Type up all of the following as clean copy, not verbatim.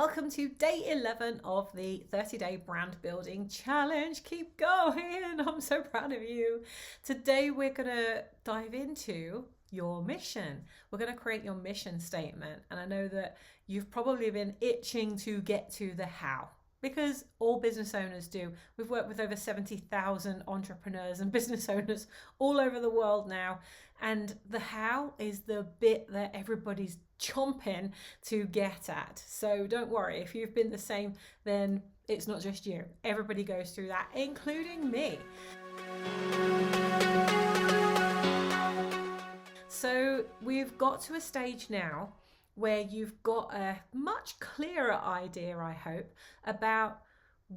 Welcome to day 11 of the 30-day brand building challenge. Keep going. I'm so proud of you. Today we're going to dive into your mission. We're going to create your mission statement. And I know that you've probably been itching to get to the how, because all business owners do. We've worked with over 70,000 entrepreneurs and business owners all over the world now. And the how is the bit that everybody's chomping to get at. So don't worry, if you've been the same, then it's not just you. Everybody goes through that, including me. So we've got to a stage now where you've got a much clearer idea, I hope, about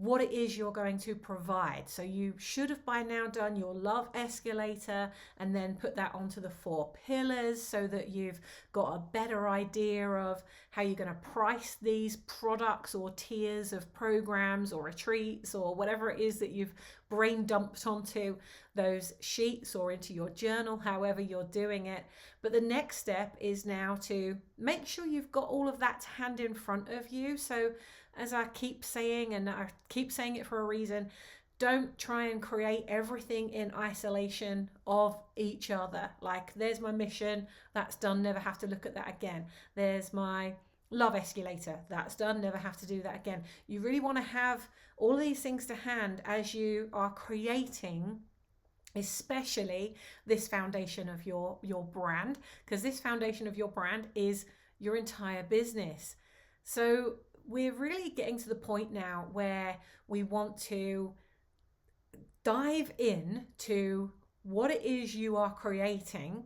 what it is you're going to provide. So you should have by now done your love escalator and then put that onto the 4 pillars so that you've got a better idea of how you're going to price these products or tiers of programs or retreats or whatever it is that you've brain dumped onto those sheets or into your journal, however you're doing it. But the next step is now to make sure you've got all of that to hand in front of you. So as I keep saying, and I keep saying it for a reason, don't try and create everything in isolation of each other. Like, there's my mission, that's done, never have to look at that again. There's my love escalator, that's done, never have to do that again. You really want to have all of these things to hand as you are creating, especially this foundation of your brand, because this foundation of your brand is your entire business. So we're really getting to the point now where we want to dive in to what it is you are creating,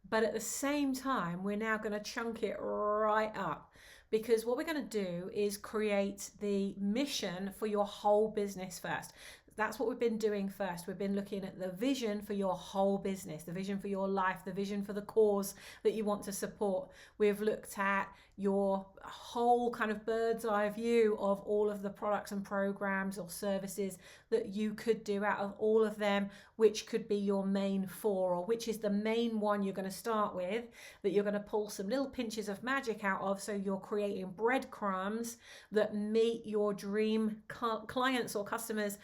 but at the same time, we're now going to chunk it right up, because what we're going to do is create the mission for your whole business first. That's what we've been doing first. We've been looking at the vision for your whole business, the vision for your life, the vision for the cause that you want to support. We've looked at your whole kind of bird's eye view of all of the products and programs or services that you could do. Out of all of them, which could be your main 4, or which is the main one you're going to start with, that you're going to pull some little pinches of magic out of, so you're creating breadcrumbs that meet your dream clients or customers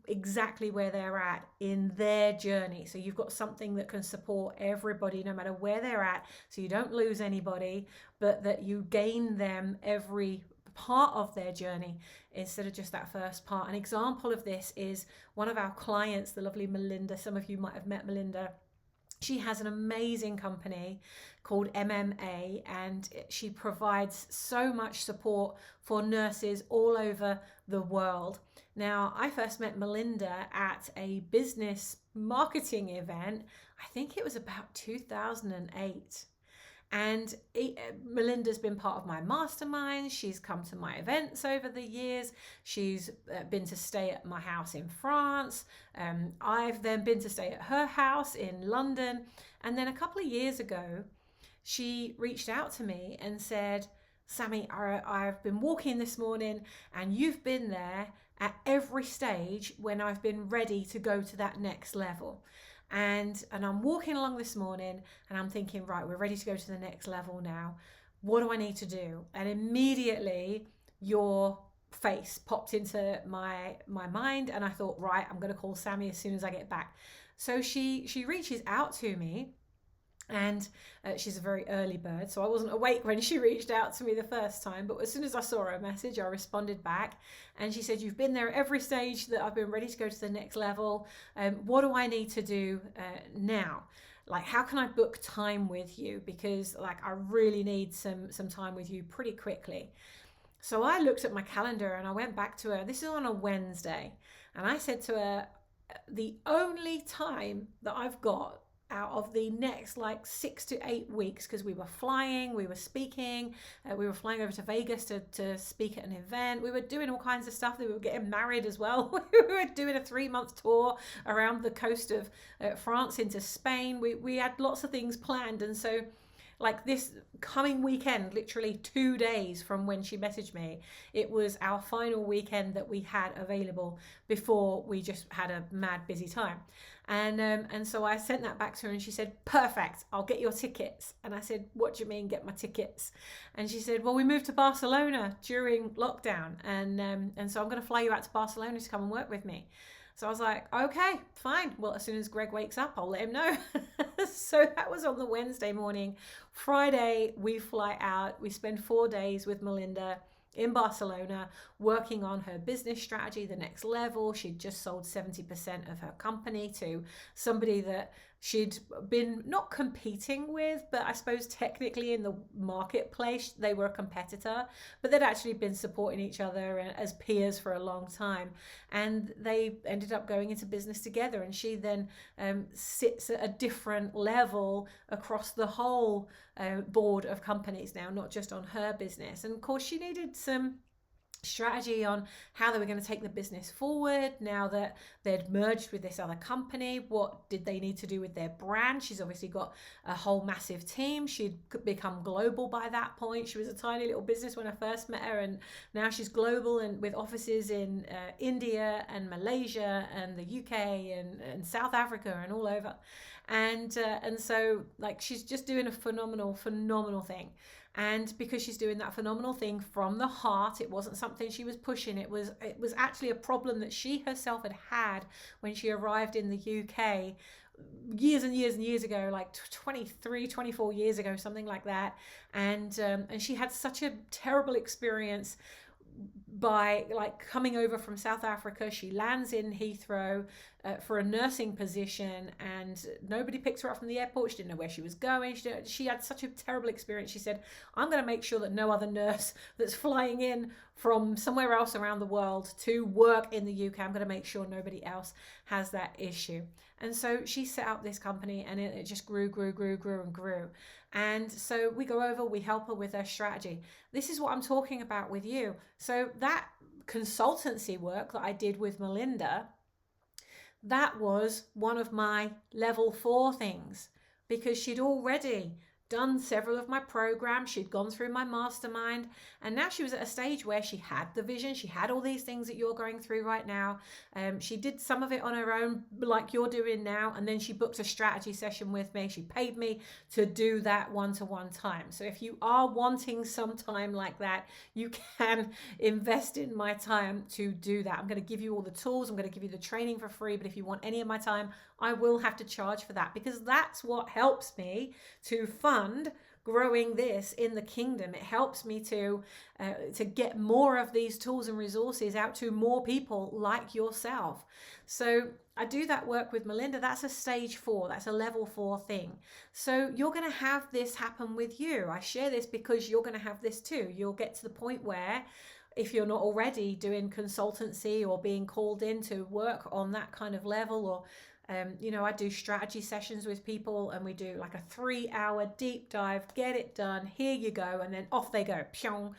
exactly where they're at in their journey. So you've got something that can support everybody no matter where they're at, so you don't lose anybody, but that you gain them every part of their journey instead of just that first part. An example of this is one of our clients, the lovely Melinda. Some of you might have met Melinda. She has an amazing company called MMA, and she provides so much support for nurses all over the world. Now, I first met Melinda at a business marketing event. I think it was about 2008. And Melinda's been part of my mastermind. She's come to my events over the years. She's been to stay at my house in France. I've then been to stay at her house in London. And then a couple of years ago, she reached out to me and said, Sammy, I've been walking this morning and you've been there at every stage when I've been ready to go to that next level. And I'm walking along this morning and I'm thinking, right, we're ready to go to the next level now. What do I need to do? And immediately your face popped into my mind, and I thought, right, I'm going to call Sammy as soon as I get back. So she reaches out to me, and she's a very early bird, so I wasn't awake when she reached out to me the first time. But as soon as I saw her message, I responded back, and she said, you've been there at every stage that I've been ready to go to the next level. What do I need to do now? Like, how can I book time with you? Because like, I really need some time with you pretty quickly. So I looked at my calendar and I went back to her. This is on a Wednesday. And I said to her, the only time that I've got out of the next like 6 to 8 weeks, because we were flying, we were speaking, we were flying over to Vegas to speak at an event, we were doing all kinds of stuff, we were getting married as well, we were doing a 3-month tour around the coast of France into Spain, we had lots of things planned. And so like this coming weekend, literally 2 days from when she messaged me, it was our final weekend that we had available before we just had a mad busy time. And so I sent that back to her and she said, perfect, I'll get your tickets. And I said, what do you mean get my tickets? And she said, well, we moved to Barcelona during lockdown, and so I'm going to fly you out to Barcelona to come and work with me. So I was like, okay, fine. Well, as soon as Greg wakes up, I'll let him know. So that was on the Wednesday morning. Friday, we fly out. We spend 4 days with Melinda in Barcelona working on her business strategy, the next level. She'd just sold 70% of her company to somebody that she'd been not competing with, but I suppose technically in the marketplace they were a competitor, but they'd actually been supporting each other as peers for a long time, and they ended up going into business together. And she then sits at a different level across the whole board of companies now, not just on her business. And of course she needed some strategy on how they were going to take the business forward now that they'd merged with this other company. What did they need to do with their brand? She's obviously got a whole massive team. She'd become global by that point. She was a tiny little business when I first met her, and now she's global and with offices in India and Malaysia and the UK and South Africa and all over. And so like she's just doing a phenomenal thing. And because she's doing that phenomenal thing from the heart, it wasn't something she was pushing. It was actually a problem that she herself had when she arrived in the UK years and years and years ago, like 23, 24 years ago, something like that. And she had such a terrible experience by like coming over from South Africa. She lands in Heathrow for a nursing position, and nobody picked her up from the airport. She didn't know where she was going. She had such a terrible experience. She said, I'm going to make sure that no other nurse that's flying in from somewhere else around the world to work in the UK, I'm going to make sure nobody else has that issue. And so she set up this company, and it just grew. And so we go over, we help her with her strategy. This is what I'm talking about with you. So that consultancy work that I did with Melinda, that was one of my level 4 things, because she'd already done several of my programs. She'd gone through my mastermind, and now she was at a stage where she had the vision. She had all these things that you're going through right now. She did some of it on her own, like you're doing now, and then she booked a strategy session with me. She paid me to do that one-to-one time. So if you are wanting some time like that, you can invest in my time to do that. I'm going to give you all the tools. I'm going to give you the training for free, but if you want any of my time, I will have to charge for that, because that's what helps me to fund growing this in the kingdom. It helps me to get more of these tools and resources out to more people like yourself. So I do that work with Melinda. That's a stage 4. That's a level 4 thing. So you're going to have this happen with you. I share this because you're going to have this too. You'll get to the point where, if you're not already doing consultancy or being called in to work on that kind of level, or I do strategy sessions with people, and we do like a 3-hour deep dive, get it done, here you go, and then off they go. Pyong.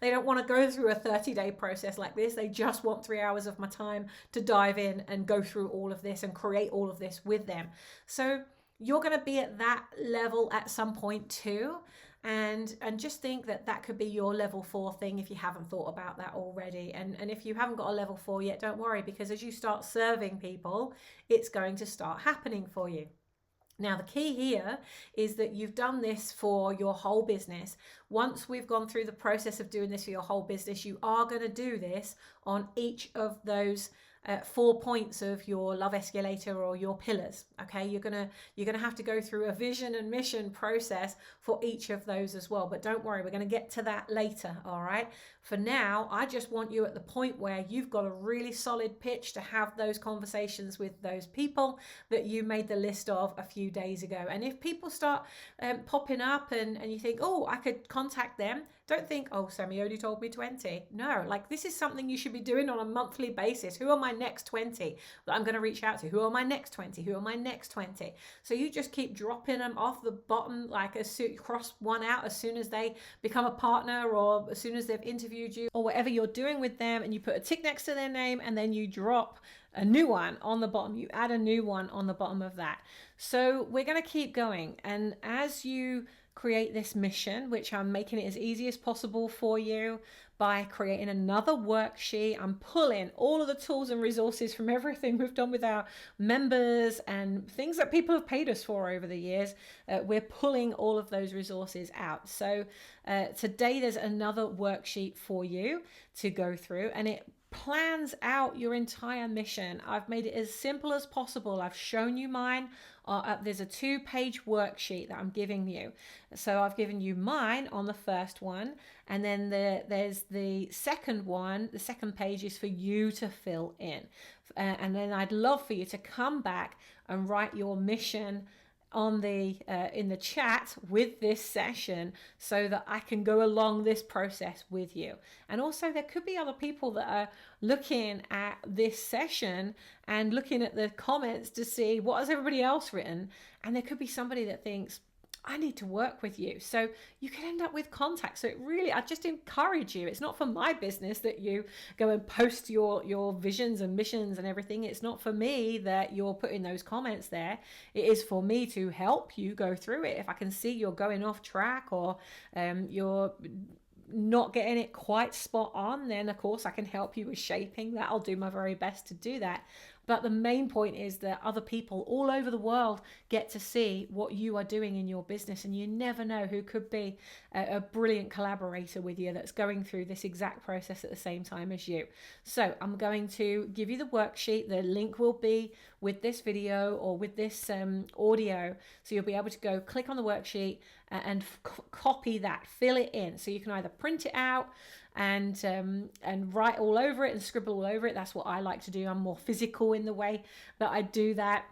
They don't want to go through a 30-day process like this. They just want 3 hours of my time to dive in and go through all of this and create all of this with them. So you're going to be at that level at some point too. And just think that could be your level 4 thing if you haven't thought about that already. And if you haven't got a level 4 yet, don't worry, because as you start serving people, it's going to start happening for you. Now, the key here is that you've done this for your whole business. Once we've gone through the process of doing this for your whole business, you are going to do this on each of those 4 points of your love escalator or your pillars. Okay, you're gonna have to go through a vision and mission process for each of those as well. But don't worry, we're going to get to that later. All right. For now, I just want you at the point where you've got a really solid pitch to have those conversations with those people that you made the list of a few days ago. And if people start popping up and you think, oh, I could contact them, don't think, oh, Sammy only told me 20. No, like this is something you should be doing on a monthly basis. Who are my next 20 that I'm going to reach out to? Who are my next 20? Who are my next 20? So you just keep dropping them off the bottom, like cross one out as soon as they become a partner, or as soon as they've interviewed you, or whatever you're doing with them, and you put a tick next to their name, and then you drop a new one on the bottom. You add a new one on the bottom of that. So we're going to keep going. And as you create this mission, which I'm making it as easy as possible for you by creating another worksheet. I'm pulling all of the tools and resources from everything we've done with our members and things that people have paid us for over the years. We're pulling all of those resources out. So today there's another worksheet for you to go through, and it plans out your entire mission. I've made it as simple as possible. I've shown you mine. There's a 2-page worksheet that I'm giving you. So I've given you mine on the first one, and then there's the second one. The second page is for you to fill in. And then I'd love for you to come back and write your mission on the in the chat with this session, so that I can go along this process with you. And also, there could be other people that are looking at this session and looking at the comments to see what has everybody else written, and there could be somebody that thinks, I need to work with you. So you can end up with contacts. So I just encourage you. It's not for my business that you go and post your visions and missions and everything. It's not for me that you're putting those comments there. It is for me to help you go through it. If I can see you're going off track, or you're not getting it quite spot on, then of course I can help you with shaping that. I'll do my very best to do that. But the main point is that other people all over the world get to see what you are doing in your business, and you never know who could be a brilliant collaborator with you that's going through this exact process at the same time as you. So I'm going to give you the worksheet. The link will be with this video or with this audio, so you'll be able to go click on the worksheet and copy that, fill it in. So you can either print it out and write all over it and scribble all over it. That's what I like to do. I'm more physical in the way that I do that.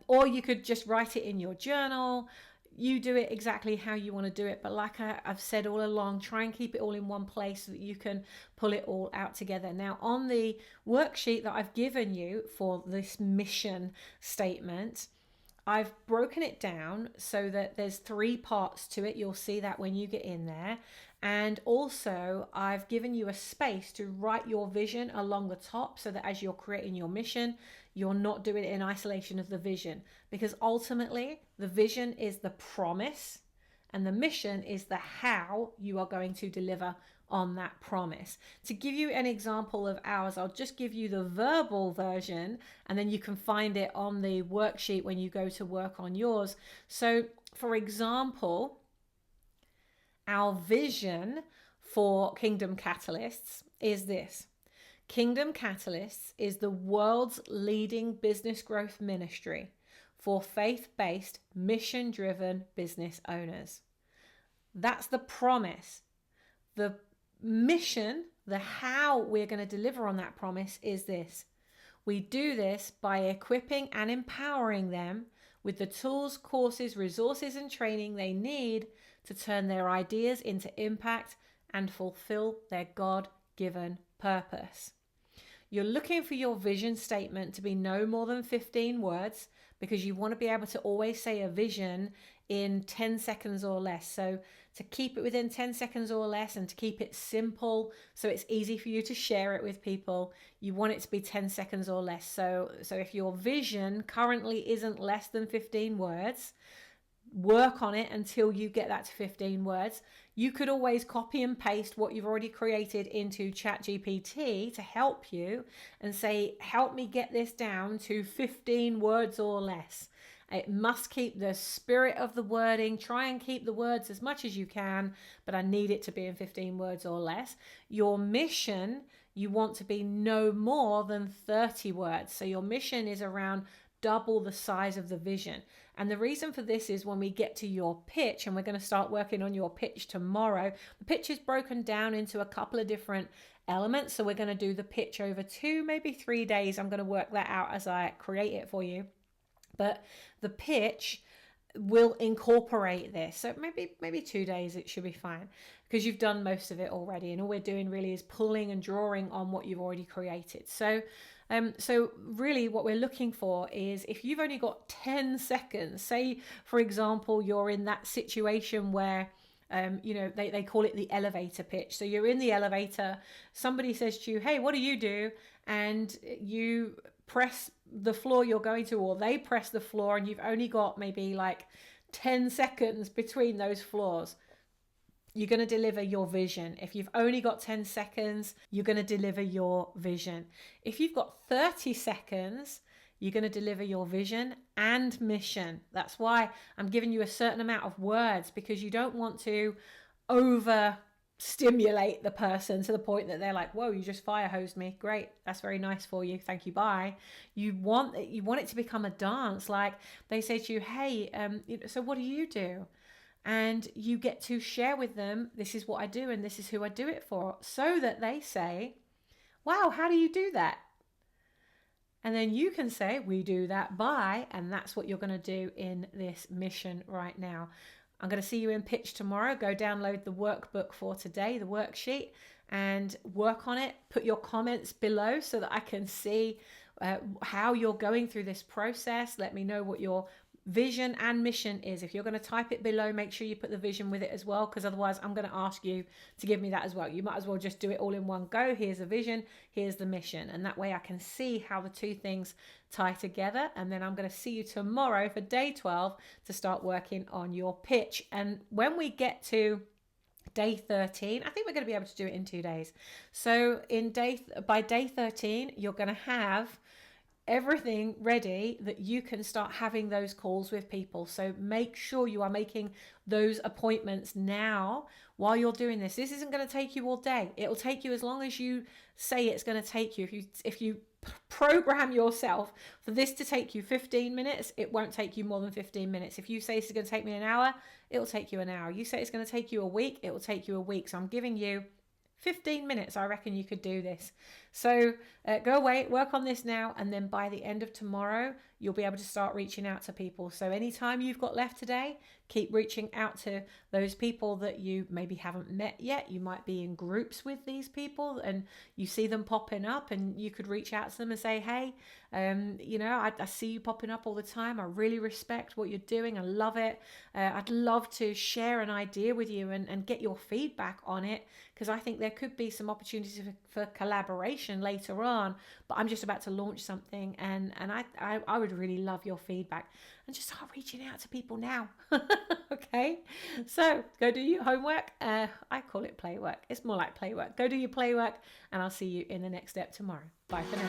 Or you could just write it in your journal. You do it exactly how you want to do it. But like I've said all along, try and keep it all in one place so that you can pull it all out together. Now, on the worksheet that I've given you for this mission statement, I've broken it down so that there's 3 parts to it. You'll see that when you get in there. And also, I've given you a space to write your vision along the top, so that as you're creating your mission, you're not doing it in isolation of the vision. Because ultimately, the vision is the promise, and the mission is the how you are going to deliver on that promise. To give you an example of ours, I'll just give you the verbal version, and then you can find it on the worksheet when you go to work on yours. So, for example, our vision for Kingdom Catalysts is this. Kingdom Catalysts is the world's leading business growth ministry for faith-based, mission-driven business owners. That's the promise. The mission, the how we're going to deliver on that promise is this. We do this by equipping and empowering them with the tools, courses, resources, and training they need to turn their ideas into impact and fulfill their God-given purpose. You're looking for your vision statement to be no more than 15 words, because you want to be able to always say a vision in 10 seconds or less. So to keep it within 10 seconds or less, and to keep it simple so it's easy for you to share it with people, you want it to be 10 seconds or less. So if your vision currently isn't less than 15 words, work on it until you get that to 15 words. You could always copy and paste what you've already created into ChatGPT to help you, and say, help me get this down to 15 words or less. It must keep the spirit of the wording. Try and keep the words as much as you can, but I need it to be in 15 words or less. Your mission, you want to be no more than 30 words. So your mission is around double the size of the vision. And the reason for this is when we get to your pitch, and we're going to start working on your pitch tomorrow, the pitch is broken down into a couple of different elements. So we're going to do the pitch over 2, maybe 3 days. I'm going to work that out as I create it for you. But the pitch will incorporate this. So maybe 2 days, it should be fine, because you've done most of it already. And all we're doing really is pulling and drawing on what you've already created. So really what we're looking for is, if you've only got 10 seconds, say, for example, you're in that situation where, they call it the elevator pitch. So you're in the elevator, somebody says to you, hey, what do you do? And you press the floor you're going to, or they press the floor, and you've only got maybe like 10 seconds between those floors, you're going to deliver your vision. If you've only got 10 seconds, you're going to deliver your vision. If you've got 30 seconds, you're going to deliver your vision and mission. That's why I'm giving you a certain amount of words, because you don't want to overstimulate the person to the point that they're like, whoa, you just fire hosed me. Great. That's very nice for you. Thank you. Bye. You want it to become a dance. Like they say to you, hey, so what do you do? And you get to share with them, this is what I do and this is who I do it for, so that they say, wow, how do you do that? And then you can say, we do that by, and that's what you're going to do in this mission right now. I'm going to see you in pitch tomorrow. Go download the workbook for today, the worksheet, and work on it. Put your comments below so that I can see how you're going through this process. Let me know what your vision and mission is. If you're going to type it below, make sure you put the vision with it as well, because otherwise I'm going to ask you to give me that as well. You might as well just do it all in one go. Here's the vision, here's the mission, and that way I can see how the two things tie together. And then I'm going to see you tomorrow for day 12 to start working on your pitch. And when we get to day 13, I think we're going to be able to do it in 2 days. So by day 13, you're going to have everything ready that you can start having those calls with people. So make sure you are making those appointments now while you're doing this. This isn't going to take you all day. It will take you as long as you say it's going to take you. If you program yourself for this to take you 15 minutes, it won't take you more than 15 minutes. If you say this is going to take me an hour, it will take you an hour. You say it's going to take you a week, it will take you a week. So I'm giving you 15 minutes, I reckon you could do this. So go away, work on this now, and then by the end of tomorrow, you'll be able to start reaching out to people. So anytime you've got left today, keep reaching out to those people that you maybe haven't met yet. You might be in groups with these people and you see them popping up, and you could reach out to them and say, hey, I see you popping up all the time. I really respect what you're doing. I love it. I'd love to share an idea with you and get your feedback on it, because I think there could be some opportunities for collaboration later on, but I'm just about to launch something, and I would really love your feedback. And just start reaching out to people now. Okay, so go do your homework. I call it playwork. It's more like playwork. Go do your playwork, and I'll see you in the next step tomorrow. Bye for now.